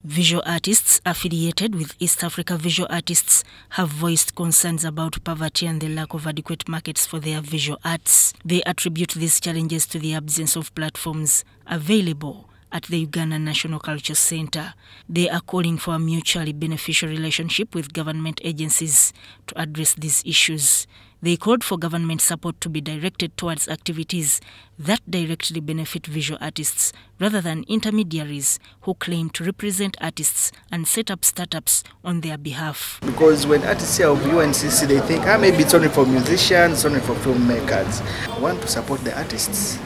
Visual artists affiliated with East Africa Visual Artists have voiced concerns about poverty and the lack of adequate markets for their visual arts. They attribute these challenges to the absence of platforms available at the Uganda National Cultural Centre. They are calling for a mutually beneficial relationship with government agencies to address these issues. They called for government support to be directed towards activities that directly benefit visual artists rather than intermediaries who claim to represent artists and set up startups on their behalf. Because when artists hear of UNCC, they think, maybe it's only for musicians, it's only for filmmakers. I want to support the artists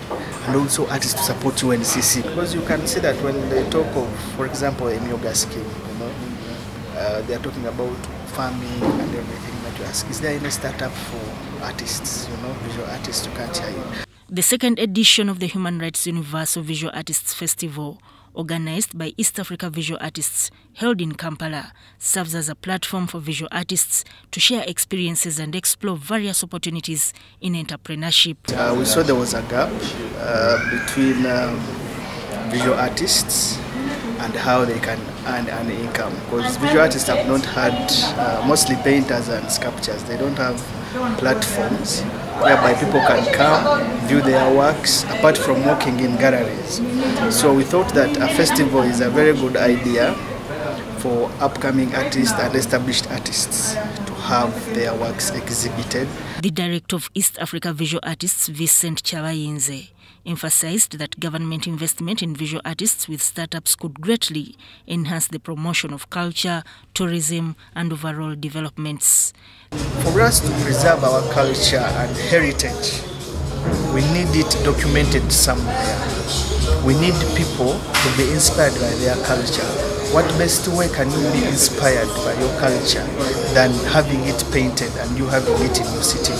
and also artists to support UNCC. Because you can see that when they talk of, for example, Emyooga scheme, they are talking about farming and everything. But you ask, is there any startup for artists, visual artists to catch in? The second edition of the Human Rights Universal Visual Artists Festival, organized by East Africa Visual Artists, held in Kampala, serves as a platform for visual artists to share experiences and explore various opportunities in entrepreneurship. We saw there was a gap between visual artists and how they can earn an income, because visual artists have not had, mostly painters and sculptors, they don't have platforms whereby people can come, view their works, apart from walking in galleries. So we thought that a festival is a very good idea for upcoming artists and established artists to have their works exhibited. The director of East Africa Visual Artists, Vincent, Kyabayinze, emphasized that government investment in visual artists with startups could greatly enhance the promotion of culture, tourism, and overall developments. For us to preserve our culture and heritage, we need it documented somewhere. We need people to be inspired by their culture. What best way can you be inspired by your culture than having it painted and you having it in your city?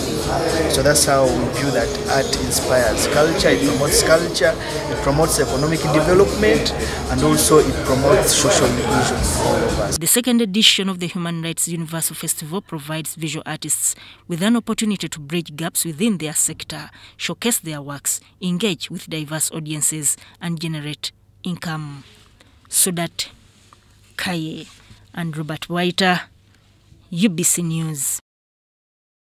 So that's how we view that art inspires culture, it promotes economic development, and also it promotes social inclusion for all of us. The second edition of the Human Rights Universal Festival provides visual artists with an opportunity to bridge gaps within their sector, showcase their works, engage with diverse audiences, and generate income. Sudat Kaye and Robert Whiter, UBC News.